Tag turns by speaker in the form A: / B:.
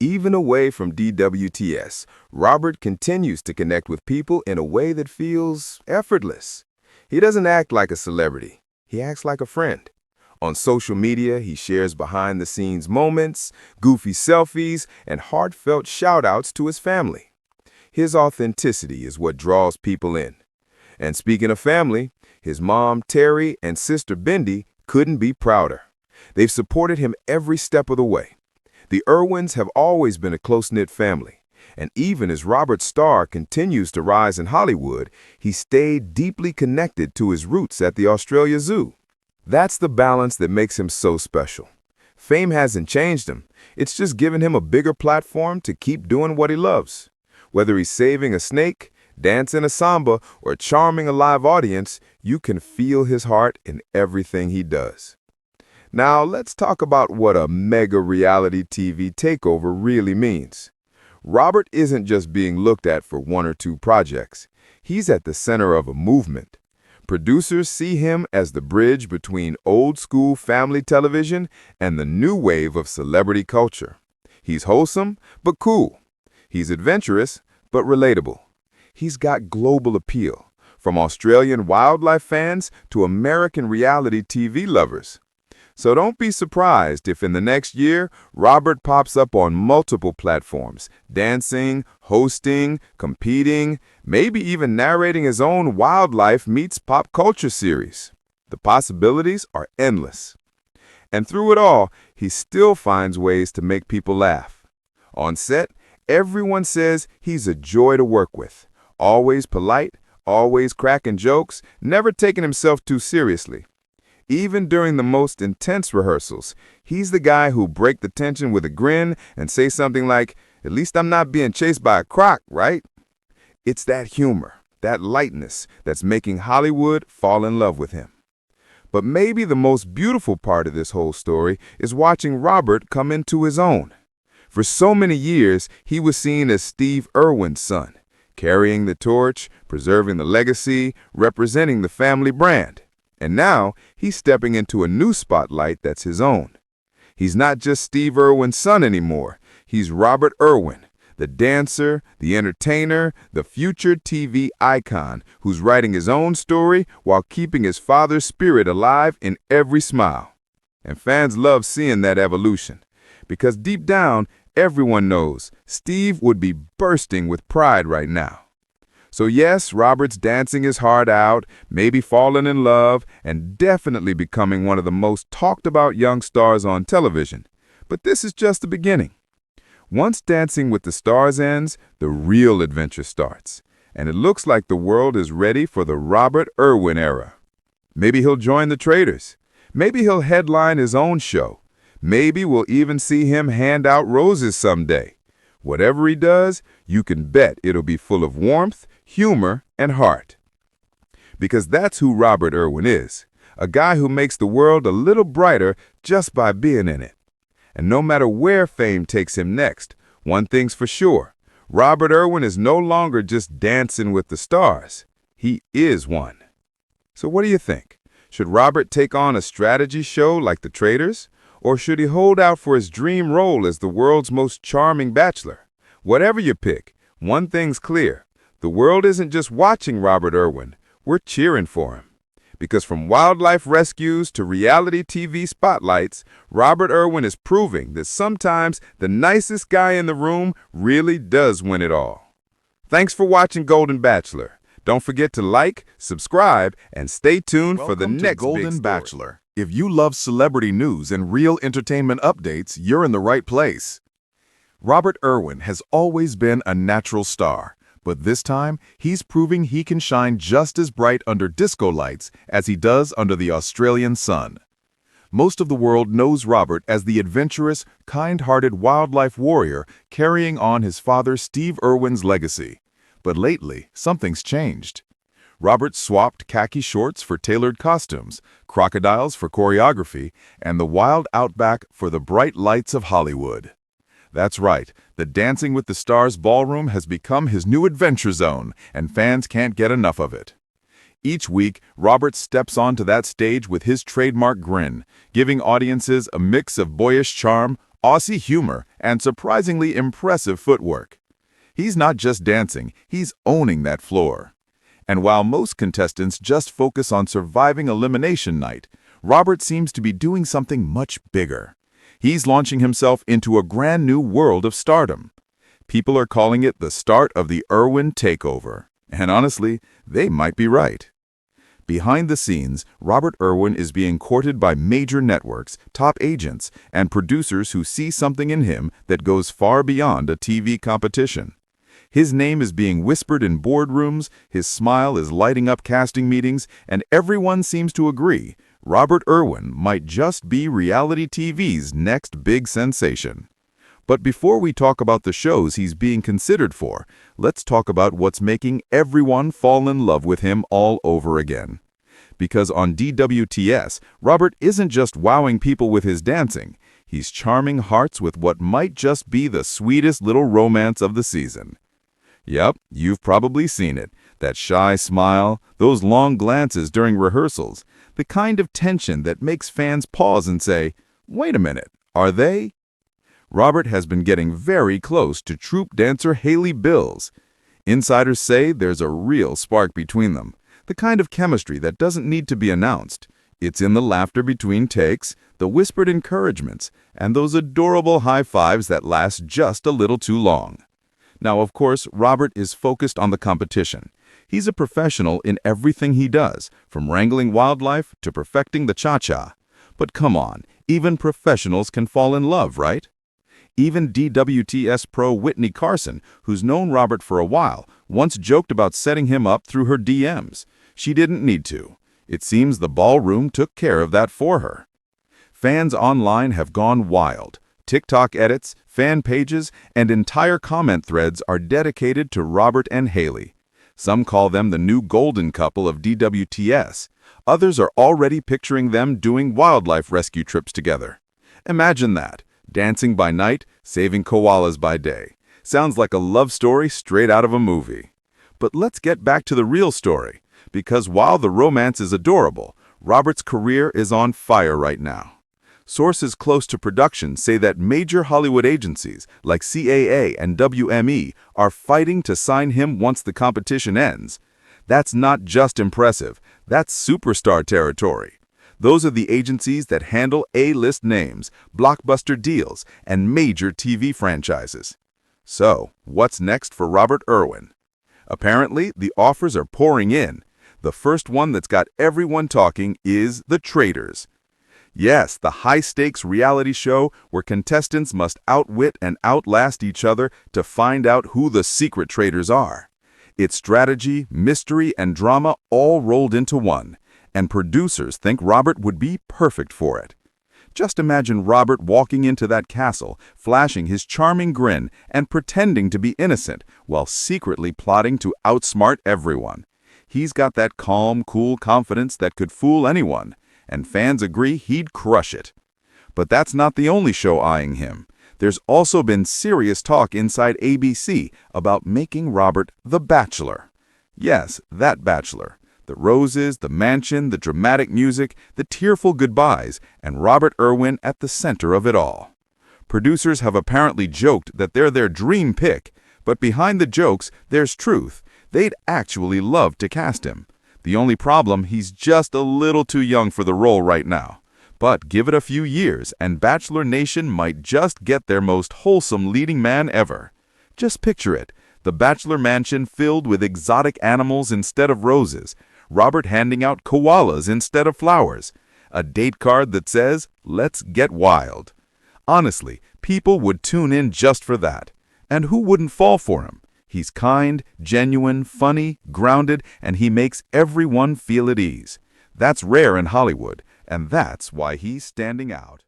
A: Even away from DWTS, Robert continues to connect with people in a way that feels effortless. He doesn't act like a celebrity. He acts like a friend. On social media, he shares behind-the-scenes moments, goofy selfies, and heartfelt shout-outs to his family. His authenticity is what draws people in. And speaking of family, his mom, Terry, and sister, Bindi, couldn't be prouder. They've supported him every step of the way. The Irwins have always been a close-knit family, and even as Robert's star continues to rise in Hollywood, he stayed deeply connected to his roots at the Australia Zoo. That's the balance that makes him so special. Fame hasn't changed him. It's just given him a bigger platform to keep doing what he loves. Whether he's saving a snake, dancing a samba, or charming a live audience, you can feel his heart in everything he does. Now, let's talk about what a mega reality TV takeover really means. Robert isn't just being looked at for one or two projects. He's at the center of a movement. Producers see him as the bridge between old-school family television and the new wave of celebrity culture. He's wholesome, but cool. He's adventurous, but relatable. He's got global appeal, from Australian wildlife fans to American reality TV lovers. So don't be surprised if in the next year, Robert pops up on multiple platforms, dancing, hosting, competing, maybe even narrating his own wildlife meets pop culture series. The possibilities are endless. And through it all, he still finds ways to make people laugh. On set, everyone says he's a joy to work with. Always polite, always cracking jokes, never taking himself too seriously. Even during the most intense rehearsals, he's the guy who'll break the tension with a grin and say something like, "At least I'm not being chased by a croc, right?" It's that humor, that lightness, that's making Hollywood fall in love with him. But maybe the most beautiful part of this whole story is watching Robert come into his own. For so many years, he was seen as Steve Irwin's son, carrying the torch, preserving the legacy, representing the family brand. And now, he's stepping into a new spotlight that's his own. He's not just Steve Irwin's son anymore. He's Robert Irwin, the dancer, the entertainer, the future TV icon who's writing his own story while keeping his father's spirit alive in every smile. And fans love seeing that evolution, because deep down, everyone knows Steve would be bursting with pride right now. So yes, Robert's dancing his heart out, maybe falling in love, and definitely becoming one of the most talked about young stars on television. But this is just the beginning. Once Dancing with the Stars ends, the real adventure starts. And it looks like the world is ready for the Robert Irwin era. Maybe he'll join the Traders. Maybe he'll headline his own show. Maybe we'll even see him hand out roses someday. Whatever he does, you can bet it'll be full of warmth, humor, and heart. Because that's who Robert Irwin is, a guy who makes the world a little brighter just by being in it. And no matter where fame takes him next, one thing's for sure, Robert Irwin is no longer just dancing with the stars. He is one. So what do you think? Should Robert take on a strategy show like The Traders? Or should he hold out for his dream role as the world's most charming bachelor? Whatever you pick, one thing's clear. The world isn't just watching Robert Irwin. We're cheering for him. Because from wildlife rescues to reality TV spotlights, Robert Irwin is proving that sometimes the nicest guy in the room really does win it all. Thanks for watching Golden Bachelor. Don't forget to like, subscribe, and stay tuned for the next
B: Golden Bachelor. If you love celebrity news and real entertainment updates, you're in the right place. Robert Irwin has always been a natural star, but this time he's proving he can shine just as bright under disco lights as he does under the Australian sun. Most of the world knows Robert as the adventurous, kind-hearted wildlife warrior carrying on his father Steve Irwin's legacy. But lately, something's changed. Robert swapped khaki shorts for tailored costumes, crocodiles for choreography, and the wild outback for the bright lights of Hollywood. That's right, the Dancing with the Stars ballroom has become his new adventure zone, and fans can't get enough of it. Each week, Robert steps onto that stage with his trademark grin, giving audiences a mix of boyish charm, Aussie humor, and surprisingly impressive footwork. He's not just dancing, he's owning that floor. And while most contestants just focus on surviving elimination night, Robert seems to be doing something much bigger. He's launching himself into a brand new world of stardom. People are calling it the start of the Irwin Takeover. And honestly, they might be right. Behind the scenes, Robert Irwin is being courted by major networks, top agents, and producers who see something in him that goes far beyond a TV competition. His name is being whispered in boardrooms, his smile is lighting up casting meetings, and everyone seems to agree Robert Irwin might just be reality TV's next big sensation. But before we talk about the shows he's being considered for, let's talk about what's making everyone fall in love with him all over again. Because on DWTS, Robert isn't just wowing people with his dancing, he's charming hearts with what might just be the sweetest little romance of the season. Yep, you've probably seen it. That shy smile, those long glances during rehearsals, the kind of tension that makes fans pause and say, "Wait a minute, are they?" Robert has been getting very close to troupe dancer Haley Bills. Insiders say there's a real spark between them, the kind of chemistry that doesn't need to be announced. It's in the laughter between takes, the whispered encouragements, and those adorable high fives that last just a little too long. Now, of course, Robert is focused on the competition. He's a professional in everything he does, from wrangling wildlife to perfecting the cha-cha. But come on, even professionals can fall in love, right? Even DWTS pro Whitney Carson, who's known Robert for a while, once joked about setting him up through her DMs. She didn't need to. It seems the ballroom took care of that for her. Fans online have gone wild. TikTok edits, fan pages, and entire comment threads are dedicated to Robert and Haley. Some call them the new golden couple of DWTS. Others are already picturing them doing wildlife rescue trips together. Imagine that. Dancing by night, saving koalas by day. Sounds like a love story straight out of a movie. But let's get back to the real story, because while the romance is adorable, Robert's career is on fire right now. Sources close to production say that major Hollywood agencies like CAA and WME are fighting to sign him once the competition ends. That's not just impressive, that's superstar territory. Those are the agencies that handle A-list names, blockbuster deals, and major TV franchises. So, what's next for Robert Irwin? Apparently, the offers are pouring in. The first one that's got everyone talking is The Traitors. Yes, the high-stakes reality show where contestants must outwit and outlast each other to find out who the secret traitors are. It's strategy, mystery, and drama all rolled into one. And producers think Robert would be perfect for it. Just imagine Robert walking into that castle, flashing his charming grin and pretending to be innocent while secretly plotting to outsmart everyone. He's got that calm, cool confidence that could fool anyone, and fans agree he'd crush it. But that's not the only show eyeing him. There's also been serious talk inside ABC about making Robert the Bachelor. Yes, that Bachelor. The roses, the mansion, the dramatic music, the tearful goodbyes, and Robert Irwin at the center of it all. Producers have apparently joked that they're their dream pick, but behind the jokes, there's truth. They'd actually love to cast him. The only problem, he's just a little too young for the role right now. But give it a few years, and Bachelor Nation might just get their most wholesome leading man ever. Just picture it, the Bachelor mansion filled with exotic animals instead of roses, Robert handing out koalas instead of flowers, a date card that says, "Let's get wild." Honestly, people would tune in just for that. And who wouldn't fall for him? He's kind, genuine, funny, grounded, and he makes everyone feel at ease. That's rare in Hollywood, and that's why he's standing out.